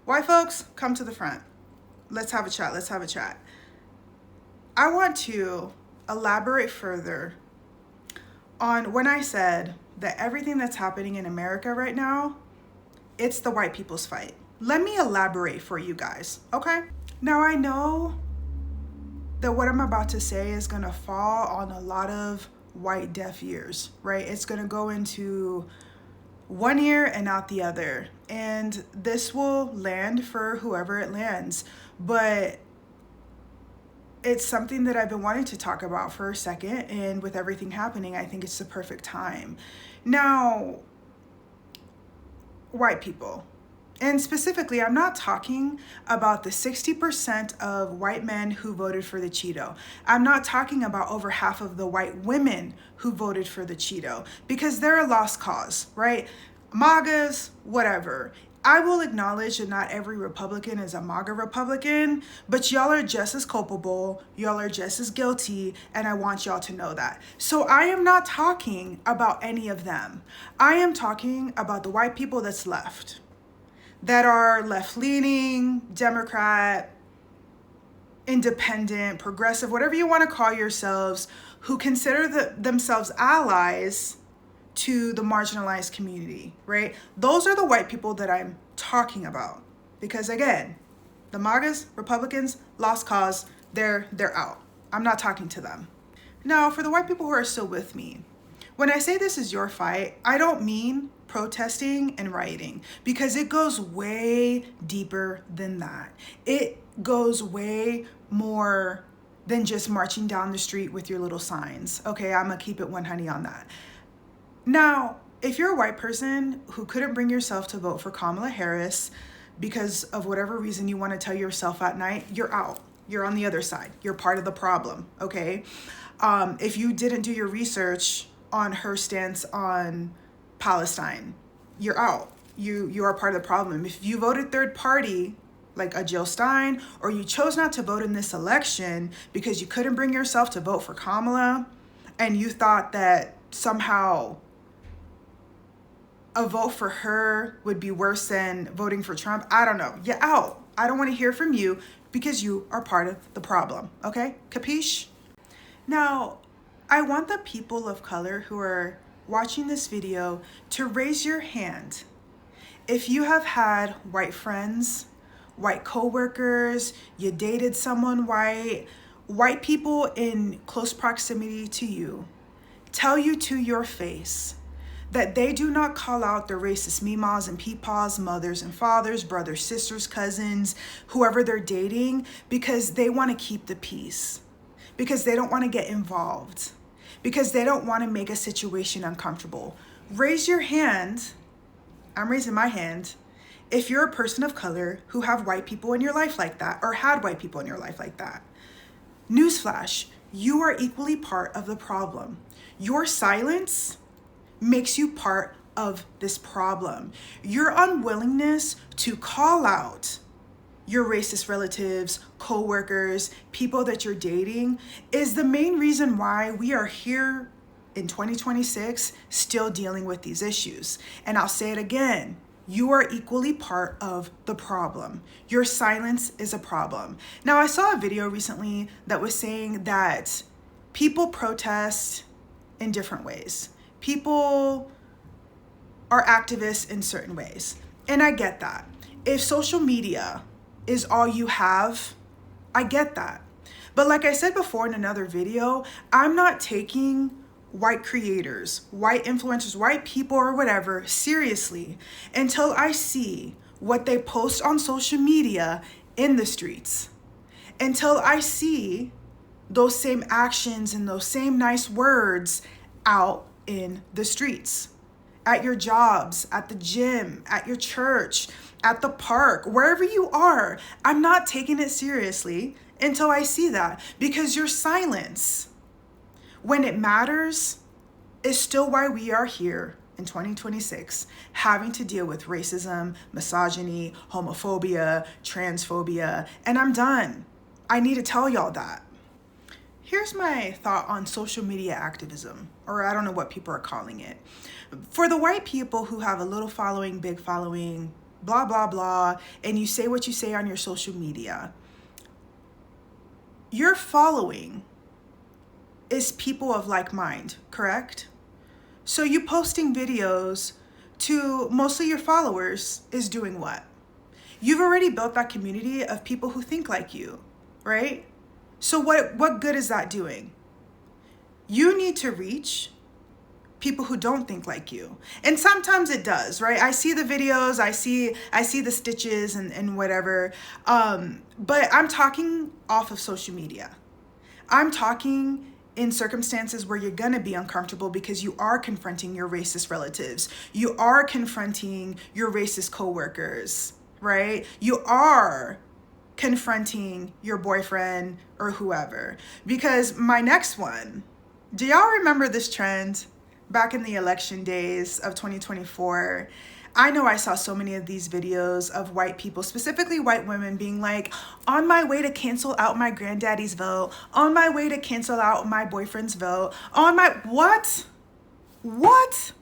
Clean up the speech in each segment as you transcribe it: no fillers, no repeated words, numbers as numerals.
White folks, come to the front. Let's have a chat. Let's have a chat. I want to elaborate further on when I said that everything that's happening in America right now, it's the white people's fight. Let me elaborate for you guys, okay? Now, I know that what I'm about to say is gonna fall on a lot of white deaf ears, right? It's gonna go into one ear and out the other. And this will land for whoever it lands. But it's something that I've been wanting to talk about for a second. And with everything happening, I think it's the perfect time. Now, white people. And specifically, I'm not talking about the 60% of white men who voted for the Cheeto. I'm not talking about over half of the white women who voted for the Cheeto, because they're a lost cause, right? MAGAs, whatever. I will acknowledge that not every Republican is a MAGA Republican, but y'all are just as culpable, y'all are just as guilty, and I want y'all to know that. So I am not talking about any of them. I am talking about the white people that's left, that are left-leaning, Democrat, independent, progressive, whatever you want to call yourselves, who consider themselves allies to the marginalized community, right? Those are the white people that I'm talking about. Because again, the MAGAs, Republicans, lost cause, they're out. I'm not talking to them. Now, for the white people who are still with me, when I say this is your fight, I don't mean protesting and rioting, because it goes way deeper than that. It goes way more than just marching down the street with your little signs. Okay, I'm gonna keep it 100 on that. Now, if you're a white person who couldn't bring yourself to vote for Kamala Harris because of whatever reason you want to tell yourself at night, you're out. You're on the other side. You're part of the problem, okay? If you didn't do your research on her stance on Palestine, you're out. You are part of the problem. If you voted third party, like a Jill Stein, or you chose not to vote in this election because you couldn't bring yourself to vote for Kamala, and you thought that somehow a vote for her would be worse than voting for Trump, I don't know. You're out. I don't want to hear from you because you are part of the problem, okay? Capiche? Now, I want the people of color who are watching this video to raise your hand if you have had white friends, white coworkers, you dated someone white people in close proximity to you tell you to your face that they do not call out their racist meemaws and peepaws, mothers and fathers, brothers, sisters, cousins, whoever they're dating, because they want to keep the peace, because they don't want to get involved, because they don't want to make a situation uncomfortable. Raise your hand. I'm raising my hand. If you're a person of color who have white people in your life like that, or had white people in your life like that. Newsflash, you are equally part of the problem. Your silence makes you part of this problem. Your unwillingness to call out your racist relatives, coworkers, people that you're dating is the main reason why we are here in 2026 still dealing with these issues. And I'll say it again, you are equally part of the problem. Your silence is a problem. Now, I saw a video recently that was saying that people protest in different ways. People are activists in certain ways. And I get that. If social media is all you have, I get that. But like I said before in another video, I'm not taking white creators, white influencers, white people or whatever seriously until I see what they post on social media in the streets. Until I see those same actions and those same nice words out in the streets, at your jobs, at the gym, at your church, at the park, wherever you are. I'm not taking it seriously until I see that, because your silence, when it matters, is still why we are here in 2026, having to deal with racism, misogyny, homophobia, transphobia, and I'm done. I need to tell y'all that. Here's my thought on social media activism, or I don't know what people are calling it. For the white people who have a little following, big following, blah, blah, blah, and you say what you say on your social media, your following is people of like mind, correct? So you posting videos to mostly your followers is doing what? You've already built that community of people who think like you, right? So what good is that doing? You need to reach people who don't think like you. And sometimes it does, right? I see the videos, I see the stitches and whatever. But I'm talking off of social media. I'm talking in circumstances where you're gonna be uncomfortable because you are confronting your racist relatives. You are confronting your racist coworkers, right? You are confronting your boyfriend or whoever. Because my next one, do y'all remember this trend back in the election days of 2024? I know I saw so many of these videos of white people, specifically white women, being like, on my way to cancel out my granddaddy's vote, on my way to cancel out my boyfriend's vote, on my, what? What?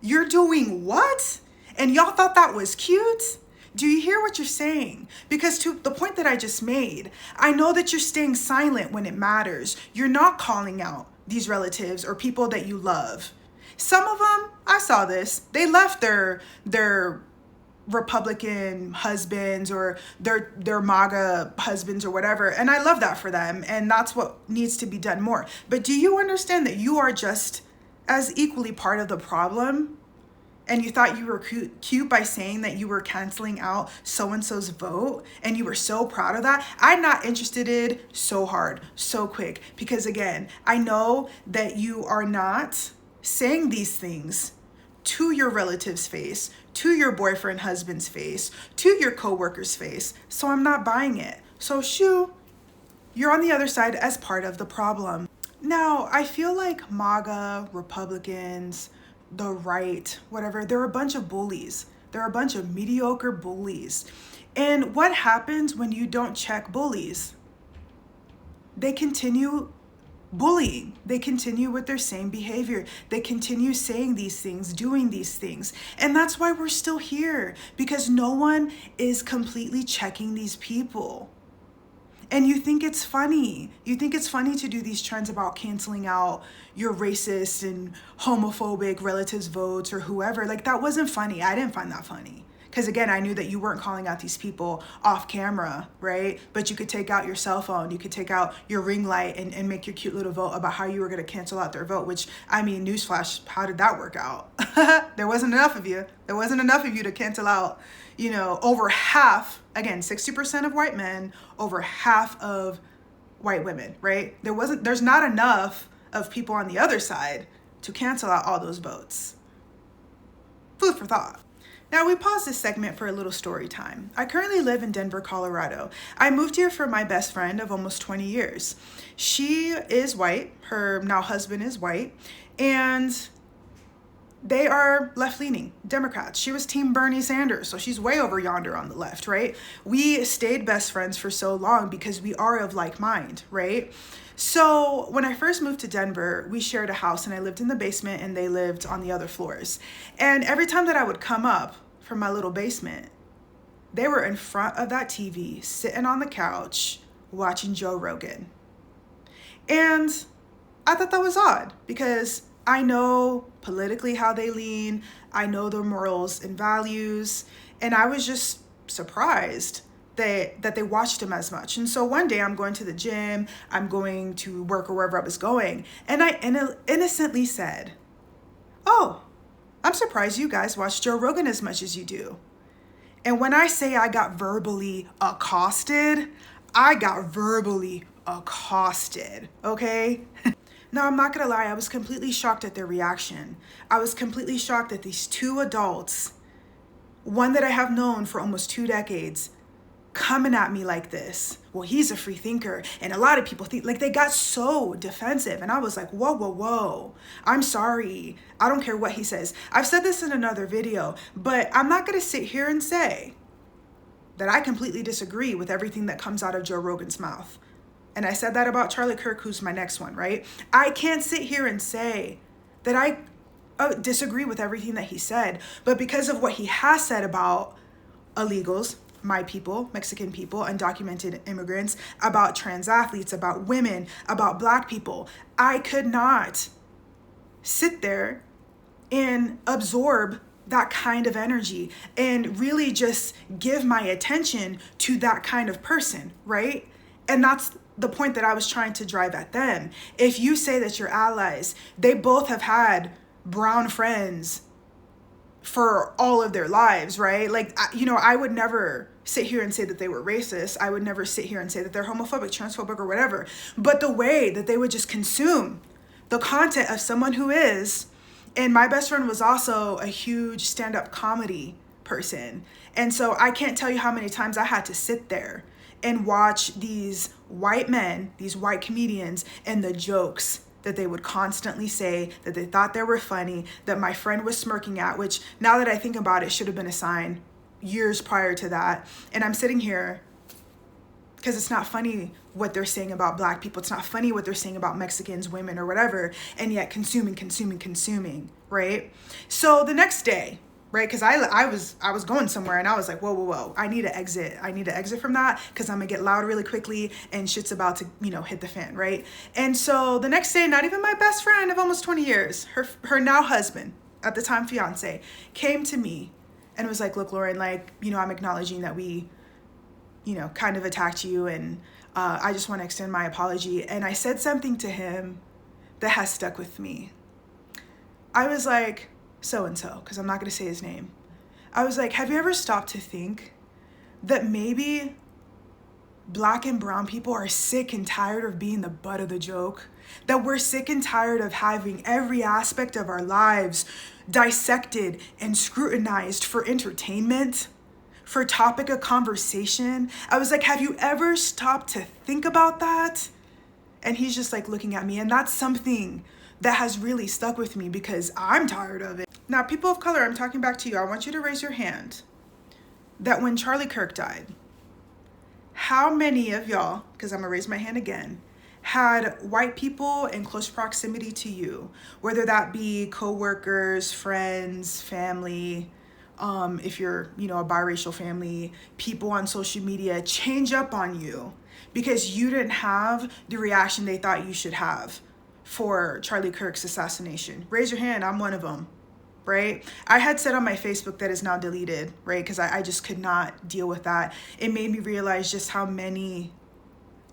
You're doing what? And y'all thought that was cute? Do you hear what you're saying? Because to the point that I just made, I know that you're staying silent when it matters. You're not calling out these relatives or people that you love. Some of them, I saw this, they left their Republican husbands or their MAGA husbands or whatever. And I love that for them. And that's what needs to be done more. But do you understand that you are just as equally part of the problem? And you thought you were cute by saying that you were canceling out so-and-so's vote, and you were so proud of that. I'm not interested so hard, so quick, because again, I know that you are not saying these things to your relative's face, to your boyfriend, husband's face, to your coworker's face. So I'm not buying it. So shoo, you're on the other side as part of the problem. Now, I feel like MAGA, Republicans, the right, whatever, they're a bunch of bullies. They're a bunch of mediocre bullies. And what happens when you don't check bullies? They continue bullying. They continue with their same behavior. They continue saying these things, doing these things. And that's why we're still here, because no one is completely checking these people. And you think it's funny. You think it's funny to do these trends about canceling out your racist and homophobic relatives' votes or whoever. Like, that wasn't funny. I didn't find that funny. Because again, I knew that you weren't calling out these people off camera, right? But you could take out your cell phone, you could take out your ring light and make your cute little vote about how you were gonna cancel out their vote, which, I mean, newsflash, how did that work out? There wasn't enough of you. There wasn't enough of you to cancel out, you know, over half, again, 60% of white men, over half of white women, right? There's not enough of people on the other side to cancel out all those votes. Food for thought. Now, we pause this segment for a little story time. I currently live in Denver, Colorado. I moved here for my best friend of almost 20 years. She is white, her now husband is white, and they are left-leaning Democrats. She was Team Bernie Sanders, so she's way over yonder on the left, right? We stayed best friends for so long because we are of like mind, right? So when I first moved to Denver, we shared a house and I lived in the basement and they lived on the other floors. And every time that I would come up from my little basement, they were in front of that TV, sitting on the couch, watching Joe Rogan. And I thought that was odd because I know politically how they lean. I know their morals and values. And I was just surprised that they watched him as much. And so one day I'm going to the gym, I'm going to work or wherever I was going, and I innocently said, "Oh, I'm surprised you guys watch Joe Rogan as much as you do." And when I say I got verbally accosted, I got verbally accosted, okay? Now, I'm not gonna lie, I was completely shocked at their reaction. I was completely shocked that these two adults, one that I have known for almost 2 decades, coming at me like this. Well, he's a free thinker, and a lot of people think, like, they got so defensive, and I was like, whoa, whoa, whoa. I'm sorry. I don't care what he says. I've said this in another video, but I'm not gonna sit here and say that I completely disagree with everything that comes out of Joe Rogan's mouth. And I said that about Charlie Kirk, who's my next one, right? I can't sit here and say that I disagree with everything that he said, but because of what he has said about illegals, my people, Mexican people, undocumented immigrants, about trans athletes, about women, about Black people. I could not sit there and absorb that kind of energy and really just give my attention to that kind of person, right? And that's the point that I was trying to drive at them. If you say that you're allies, they both have had brown friends for all of their lives, right? Like, I would never sit here and say that they were racist. I would never sit here and say that they're homophobic, transphobic, or whatever. But the way that they would just consume the content of someone who is, and my best friend was also a huge stand-up comedy person. And so I can't tell you how many times I had to sit there and watch these white men, these white comedians, and the jokes that they would constantly say, that they thought they were funny, that my friend was smirking at, which now that I think about it, should have been a sign years prior to that. And I'm sitting here because it's not funny what they're saying about Black people. It's not funny what they're saying about Mexicans, women, or whatever, and yet consuming, right? So the next day, right, because I was going somewhere and I was like, whoa, I need to exit from that because I'm gonna get loud really quickly and shit's about to, hit the fan, right? And so the next day, not even my best friend of almost 20 years, her now husband, at the time fiance, came to me and was like, look, Lauren, like, I'm acknowledging that we, kind of attacked you, and I just want to extend my apology. And I said something to him that has stuck with me. I was like, so-and-so, because I'm not going to say his name. I was like, have you ever stopped to think that maybe Black and brown people are sick and tired of being the butt of the joke? That we're sick and tired of having every aspect of our lives dissected and scrutinized for entertainment, for topic of conversation? I was like, have you ever stopped to think about that? And he's just like looking at me, and that's something that has really stuck with me because I'm tired of it. Now, people of color, I'm talking back to you. I want you to raise your hand that when Charlie Kirk died, how many of y'all, because I'm gonna raise my hand again, had white people in close proximity to you, whether that be coworkers, friends, family, if you're, a biracial family, people on social media, change up on you because you didn't have the reaction they thought you should have for Charlie Kirk's assassination? Raise your hand. I'm one of them, right? I had said on my Facebook that is now deleted, right? Because I just could not deal with that. It made me realize just how many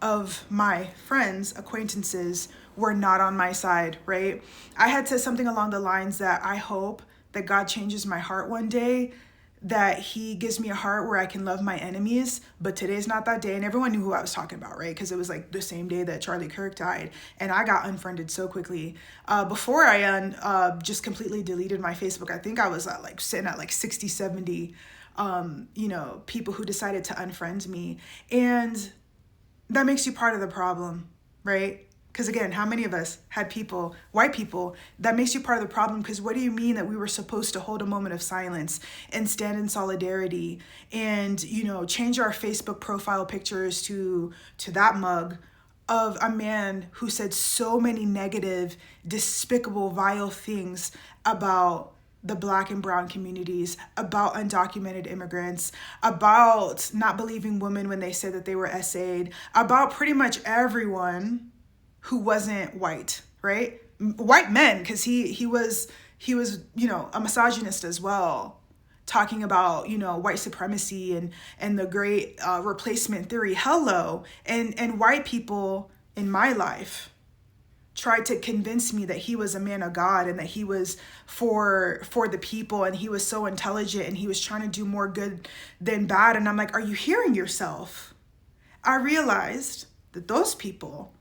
of my friends, acquaintances, were not on my side, right? I had said something along the lines that I hope that God changes my heart one day, that he gives me a heart where I can love my enemies, but today's not that day. And everyone knew who I was talking about, right? Because it was like the same day that Charlie Kirk died, and I got unfriended so quickly. Before I just completely deleted my Facebook, I think I was sitting at 60, 70, people who decided to unfriend me. And that makes you part of the problem, right? Because again, how many of us had people, white people, that makes you part of the problem? Because what do you mean that we were supposed to hold a moment of silence and stand in solidarity and, change our Facebook profile pictures to that mug of a man who said so many negative, despicable, vile things about the Black and brown communities, about undocumented immigrants, about not believing women when they said that they were SA'd, about pretty much everyone who wasn't white, right? White men, because he was a misogynist as well, talking about white supremacy and the great replacement theory. Hello, and white people in my life tried to convince me that he was a man of God and that he was for the people and he was so intelligent and he was trying to do more good than bad. And I'm like, are you hearing yourself? I realized that those people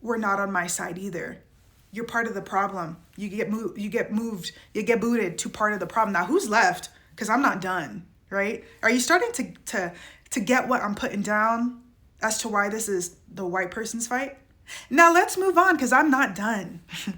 were not on my side either. You're part of the problem. You get booted to part of the problem. Now who's left? Because I'm not done, right? Are you starting to get what I'm putting down as to why this is the white person's fight? Now let's move on because I'm not done.